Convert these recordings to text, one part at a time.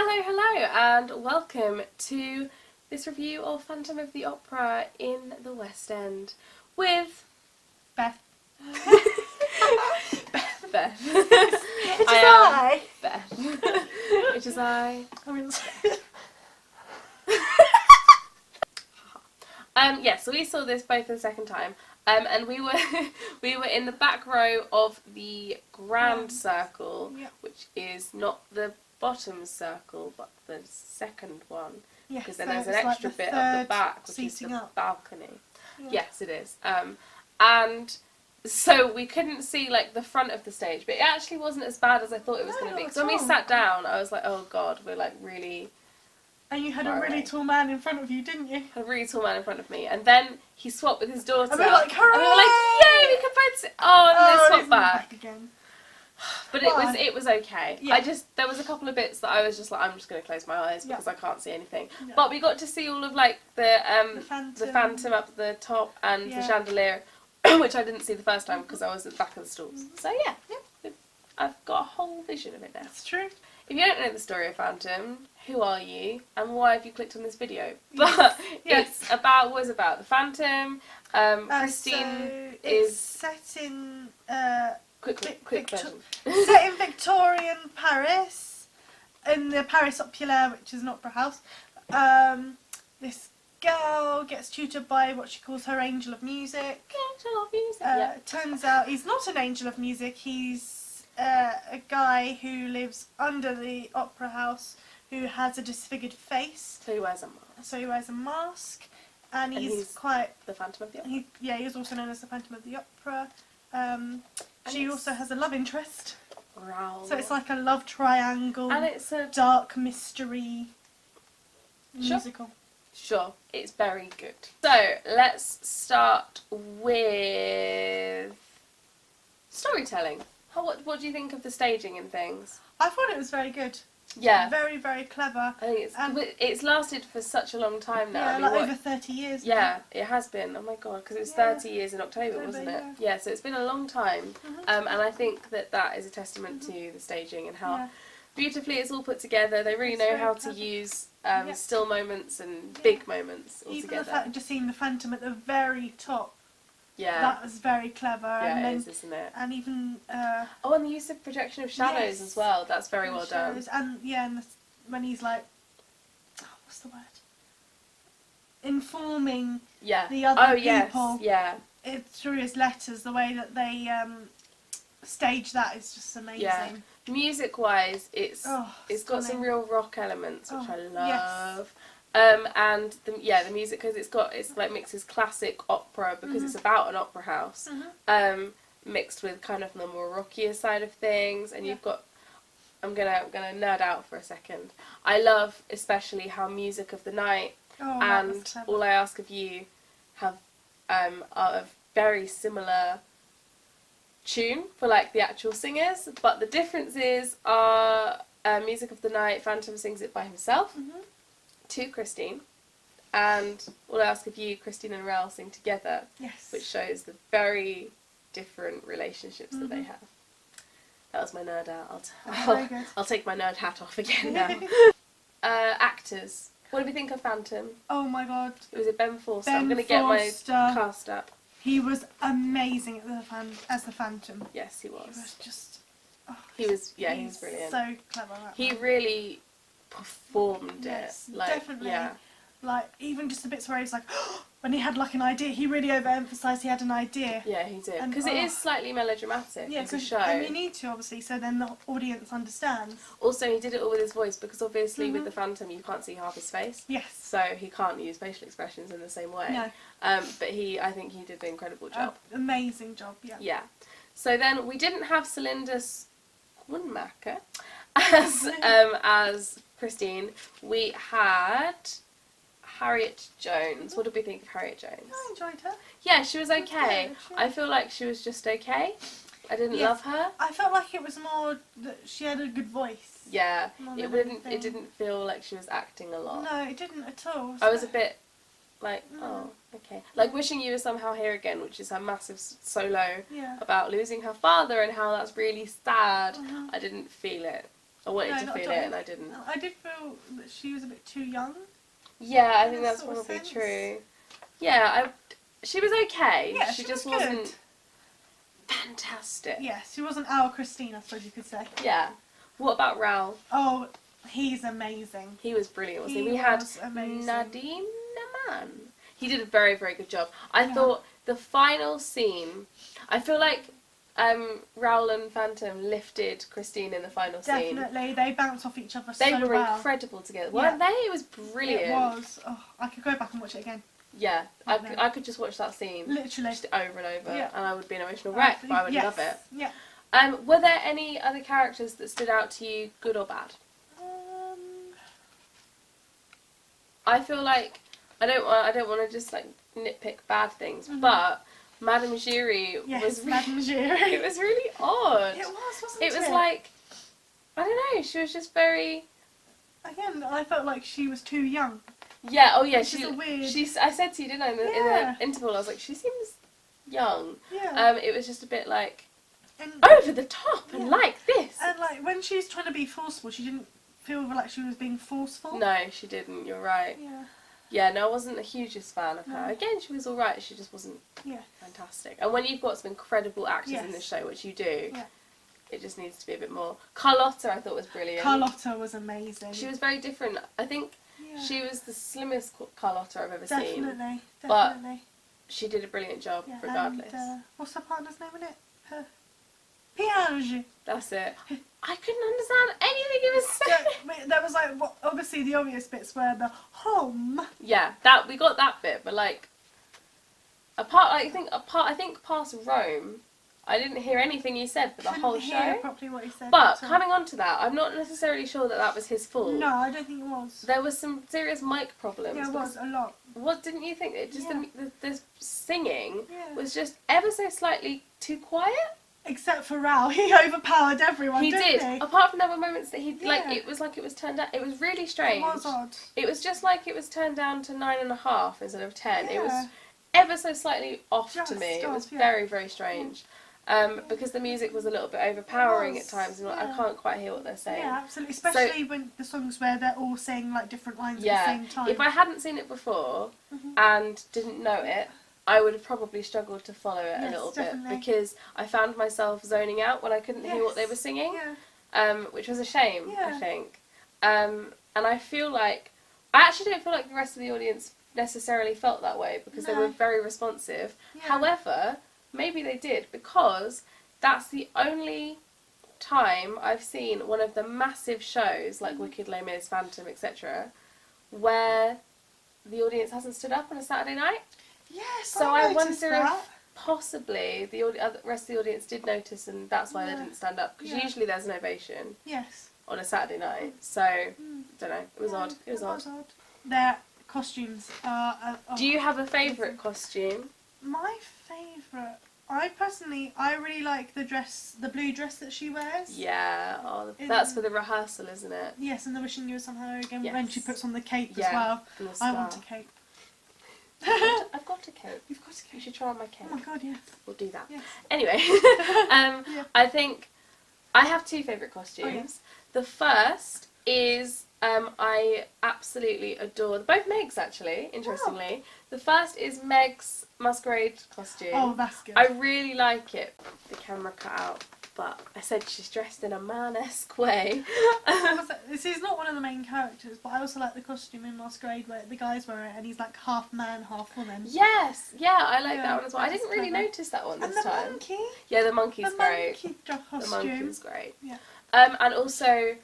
Hello, hello, and welcome to this review of Phantom of the Opera in the West End with Beth. Beth. It is I. Beth. It is I. So we saw this both the second time, and we were we were in the back row of the Grand Circle, which is not the bottom circle, but the second one. Yes, because then there's an extra bit at the back, which is the balcony. Yeah. Yes, it is. And so we couldn't see like the front of the stage, but it actually wasn't as bad as I thought it was going to be. Because when we sat down, I was like, oh god, we're like really. And you had a really tall man in front of you, didn't you? Had a really tall man in front of me, and then he swapped with his daughter. And we were like, hooray! And we were like, yay, we can both sit. Oh, and they swapped back again. But it was okay. Yeah. There was a couple of bits that I was just like, I'm just going to close my eyes because I can't see anything. Yeah. But we got to see all of like the Phantom up at the top and the chandelier, which I didn't see the first time because I was at the back of the stalls. So yeah, I've got a whole vision of it now. That's true. If you don't know the story of Phantom, who are you and why have you clicked on this video? But it's about the Phantom. Christine is set in quick version. Set in Victorian Paris, in the Paris Opera, which is an opera house. This girl gets tutored by what she calls her angel of music. Angel of music. Turns out he's not an angel of music. He's a guy who lives under the opera house who has a disfigured face. So he wears a mask. And he's quite the Phantom of the Opera. He's also known as the Phantom of the Opera. She also has a love interest. Wow. So it's like a love triangle. And it's a dark mystery musical. Sure, it's very good. So let's start with storytelling. What do you think of the staging and things? I thought it was very good. Yeah. Very, very clever. I think it's lasted for such a long time now. Yeah, I mean, over 30 years now. Yeah, it has been. Oh my god, because it was 30 years in October, wasn't it? Yeah, so it's been a long time. And I think that is a testament to the staging and how beautifully it's all put together. They really know how to use still moments and big moments all Even together. the fact of just seeing the Phantom at the very top. Yeah. That was very clever. Yeah, it is, isn't it? And even... and the use of projection of shadows as well. That's very well done. And when he's like... what's the word? Informing the other people through his letters, the way that they stage that is just amazing. Yeah. Music-wise, it's got some real rock elements, which I love. Yes. And the music, because it's like mixes classic opera because it's about an opera house, mixed with kind of the more rockier side of things, and you've got. I'm gonna nerd out for a second. I love especially how Music of the Night and All I Ask of You have are a very similar tune for like the actual singers, but the differences are Music of the Night, Phantom sings it by himself. To Christine, and All I Ask of You, Christine and Rel sing together, which shows the very different relationships that they have. That was my nerd out. I'll take my nerd hat off again now. Actors. What do we think of Phantom? Oh my god. It was a Ben Forster. I'm going to get my cast up. He was amazing as the Phantom. Yes, he was. He was just... he was brilliant. So clever. He really performed it. Like, definitely. Yeah. Like, even just the bits where he's like, when he had like an idea, he really overemphasised he had an idea. Yeah, he did. Because it is slightly melodramatic as a show. And you need to, obviously, so then the audience understands. Also, he did it all with his voice, because obviously with the Phantom you can't see half his face. Yes. So he can't use facial expressions in the same way. No. But I think he did an incredible job. Amazing job, yeah. Yeah. So then we didn't have Celinda Schoonmaker as Christine. We had Harriet Jones. What did we think of Harriet Jones? I enjoyed her. Yeah, she was okay. I feel like she was just okay. I didn't love her. I felt like it was more that she had a good voice. Yeah, it didn't feel like she was acting a lot. No, it didn't at all. I was a bit like, oh, okay. Like Wishing You Were Somehow Here Again, which is her massive solo about losing her father and how that's really sad. I didn't feel it. I wanted No, to not feel at all. it and I didn't. I did feel that she was a bit too young. Yeah, I in think a that's sort of probably sense. true. Yeah, she was okay. Yeah, she she just was good. wasn't fantastic. Yes, she wasn't our Christine, I suppose you could say. Yeah. What about Raoul? Oh, he's amazing. He was brilliant, wasn't he? He We had was amazing. Nadim Naman. He did a very, very good job. I thought the final scene, I feel like Raoul and Phantom lifted Christine in the final scene. Definitely, they bounce off each other They so were well. incredible together, weren't they? It was brilliant. It was. Oh, I could go back and watch it again. Yeah, I could just watch that scene. Literally. Just over and over, and I would be an emotional wreck, but I would love it. Yeah. Were there any other characters that stood out to you, good or bad? I feel like I don't want to just like nitpick bad things, but Madame Giry was Madame Giry. It was really odd. It was, wasn't it? It was like, I don't know. She was just very. Again, I felt like she was too young. Yeah. Oh yeah. Which is a weird. I said to you, didn't I, in the interval? I was like, she seems young. Yeah. It was just a bit like and, over the top and like this. And like when she's trying to be forceful, she didn't feel like she was being forceful. No, she didn't. You're right. Yeah. Yeah, no, I wasn't the hugest fan of her. Again, she was alright, she just wasn't fantastic. And when you've got some incredible actors in the show, which you do, it just needs to be a bit more. Carlotta, I thought, was brilliant. Carlotta was amazing. She was very different. I think she was the slimmest Carlotta I've ever seen. Definitely. But she did a brilliant job, regardless. And, what's her partner's name in it? Piange. That's it. I couldn't understand anything he was saying. That was like, obviously the obvious bits were the home. Yeah, we got that bit, but like, I think past Rome, I didn't hear anything he said for the whole show. Hear properly what he said. But coming on to that, I'm not necessarily sure that was his fault. No, I don't think it was. There was some serious mic problems. Yeah, it was a lot. What didn't you think? It just the singing was just ever so slightly too quiet. Except for Raoul, he overpowered everyone. He didn't did. He? Apart from there were moments that it was turned down. It was really strange. It was odd. It was just like it was turned down to 9.5 instead of 10. Yeah. It was ever so slightly off to me. It was very, very strange. Because the music was a little bit overpowering at times, and I can't quite hear what they're saying. Yeah, absolutely. Especially when the songs where they're all saying like different lines at the same time. If I hadn't seen it before and didn't know it, I would have probably struggled to follow it a little bit, because I found myself zoning out when I couldn't hear what they were singing, which was a shame, I think. And I feel like, I actually don't feel like the rest of the audience necessarily felt that way, because they were very responsive. However, maybe they did, because that's the only time I've seen one of the massive shows, like Wicked, Les Mis, Phantom, etc., where the audience hasn't stood up on a Saturday night. Yes, so I wonder if possibly the rest of the audience did notice, and that's why they didn't stand up. Because usually there's an ovation on a Saturday night. So, don't know. It was odd. It was odd. Their costumes are... Do you have a favourite costume? My favourite... I really like the blue dress that she wears. Yeah, that's for the rehearsal, isn't it? Yes, and the Wishing You Were Somehow Again, when she puts on the cape as well. I want a cape. I've got a cape. You've got a cape. You should try on my cape. Oh my god, yes. We'll do that. Yes. Anyway, I think I have two favourite costumes. The first is I absolutely adore both Meg's, actually, interestingly. The first is Meg's masquerade costume. Oh, that's good. I really like it. The camera cut out, but I said she's dressed in a man-esque way. This is not one of the main characters, but I also like the costume in Masquerade where the guys wear it and he's like half man, half woman. Yes, I like that one as well. I didn't really notice that one this time. And the monkey? Yeah, the monkey's great. The monkey's great. Yeah. And also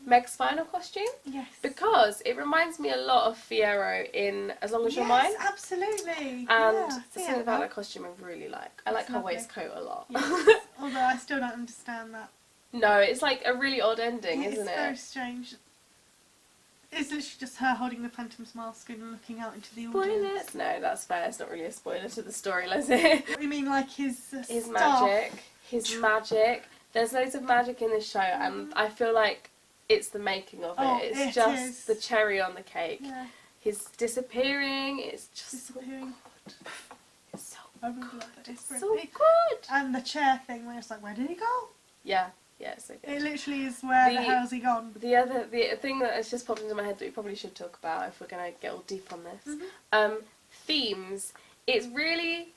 Meg's final costume. Yes. Because it reminds me a lot of Fiyero in As Long As You're Mine. Yes, absolutely. And the thing about that costume I really like. I like her waistcoat a lot. Yes. Although I still don't understand that. No, it's like a really odd ending, isn't it? It's very strange. It's literally just her holding the Phantom's mask and looking out into the audience. Spoilers? No, that's fair. It's not really a spoiler to the story, Leslie. You mean like his magic? His magic. There's loads of magic in this show, and I feel like it's the making of it. It's just the cherry on the cake. Yeah. His disappearing, it's just so good. It's so good. It's so good. And the chair thing where it's like, where did he go? Yeah. Yeah, it's so good. It literally is where the hell's he gone? The thing that has just popped into my head that we probably should talk about if we're going to get all deep on this, themes. It's really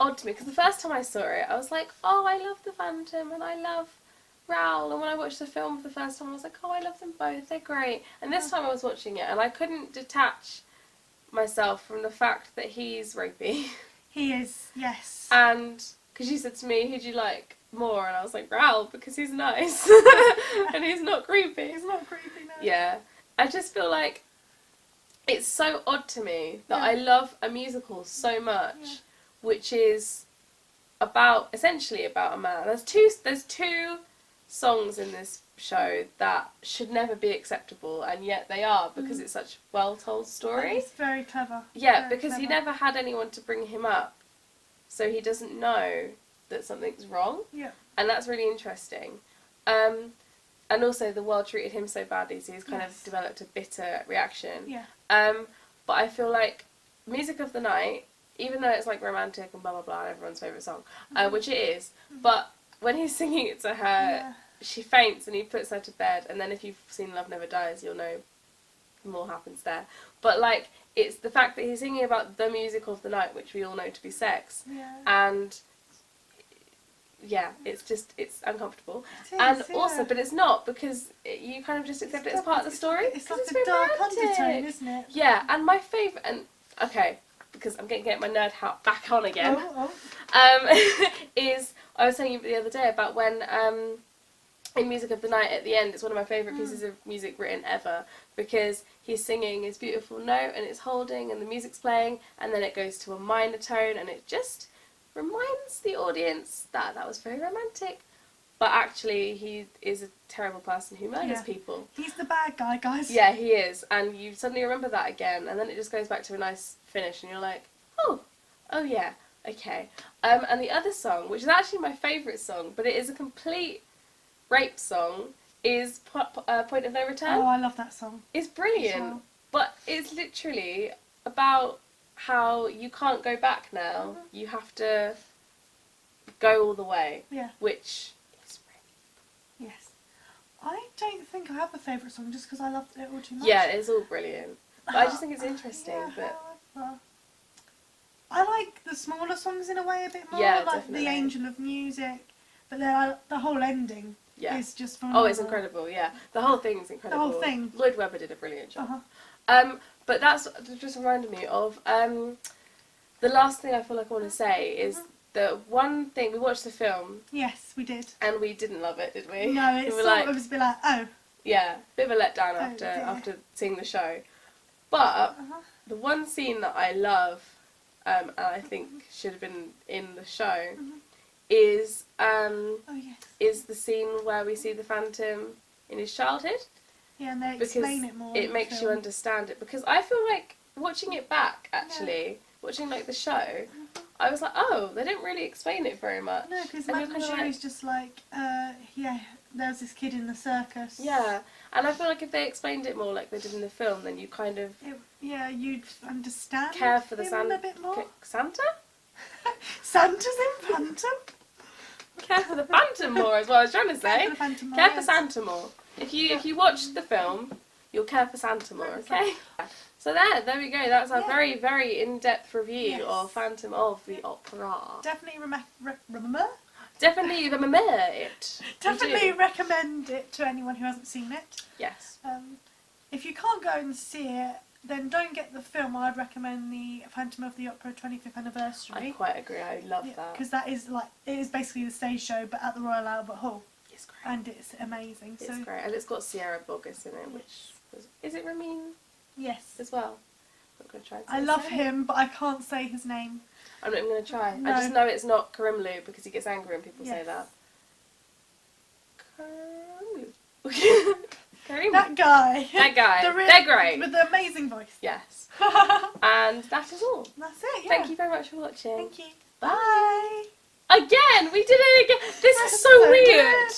odd to me because the first time I saw it, I was like, oh, I love the Phantom and I love Raoul. And when I watched the film for the first time, I was like, oh, I love them both. They're great. And this time I was watching it and I couldn't detach myself from the fact that he's ropey. He is, yes. And because you said to me, who do you like more? And I was like, Raoul, because he's nice and he's not creepy. He's not creepy, no. Yeah. I just feel like it's so odd to me that I love a musical so much, which is essentially about a man. There's two songs in this show that should never be acceptable, and yet they are because it's such a well-told story. It's very clever. Yeah, very because clever. he never had anyone to bring him up, so he doesn't know that something's wrong. Yeah. And that's really interesting. And also the world treated him so badly, so he's kind of developed a bitter reaction. Yeah. But I feel like Music of the Night, even though it's like romantic and blah blah blah, everyone's favourite song, which it is, but when he's singing it to her, she faints and he puts her to bed, and then if you've seen Love Never Dies, you'll know more happens there. But like, it's the fact that he's singing about the music of the night, which we all know to be sex, and it's uncomfortable. It is, also, but it's not, because you kind of just accept it as part of the story. It's like a dark undertone, isn't it? Yeah, and my favourite, and okay, because I'm going to get my nerd hat back on again, is, I was telling you the other day about when, in Music of the Night at the end, it's one of my favourite pieces of music written ever, because he's singing his beautiful note and it's holding and the music's playing, and then it goes to a minor tone and it just reminds the audience that that was very romantic, but actually he is a terrible person who murders people. He's the bad guy, guys. Yeah, he is, and you suddenly remember that again, and then it just goes back to a nice finish, and you're like, oh yeah, okay. And the other song, which is actually my favourite song, but it is a complete rape song, is Point of No Return. Oh, I love that song. It's brilliant, but it's literally about how you can't go back now. You have to go all the way. Yeah. Which is really... Yes. I don't think I have a favourite song just because I loved it all too much. Yeah, it's all brilliant. But I just think it's interesting. I like the smaller songs in a way a bit more. Yeah, like definitely. The Angel of Music. But then the whole ending is just phenomenal. Oh, it's incredible, yeah. The whole thing's incredible. The whole thing. Lloyd Webber did a brilliant job. But that's just reminded me of the last thing I feel like I want to say is the one thing, we watched the film. Yes, we did. And we didn't love it, did we? No, it was a bit like, oh. Yeah, bit of a letdown after seeing the show. But the one scene that I love, and I think should have been in the show, is is the scene where we see the Phantom in his childhood. Yeah, and they explain it more. It makes you understand it, because I feel like watching it back, actually, watching like the show, I was like, oh, they didn't really explain it very much. No, because Michael Sherry's just like, there's this kid in the circus. Yeah, and I feel like if they explained it more like they did in the film, then you kind of... you'd understand care for the him a bit more. Santa? Santa's in Phantom? Care for the Phantom more is what I was trying to say. Care for the Phantom more, Care for Santa more. If you watch the film, you'll care for Santa more, okay? So there we go. That's our very, very in-depth review of Phantom of the Opera. Definitely remember it. Definitely recommend it to anyone who hasn't seen it. Yes. If you can't go and see it, then don't get the film. I'd recommend the Phantom of the Opera 25th anniversary. I quite agree. I love that. Because that is it is basically the stage show, but at the Royal Albert Hall. It's great. And it's amazing. It's great, and it's got Sierra Boggess in it, which is it Ramin? Yes. As well. I'm not gonna try. I love him, but I can't say his name. I'm not even gonna try. No. I just know it's not Karimlu because he gets angry when people say that. Karimlu. That guy. They're great. With the amazing voice. Yes. And that is all. That's it, yeah. Thank you very much for watching. Thank you. Bye. Bye. Again! We did it again! This is so weird! Good.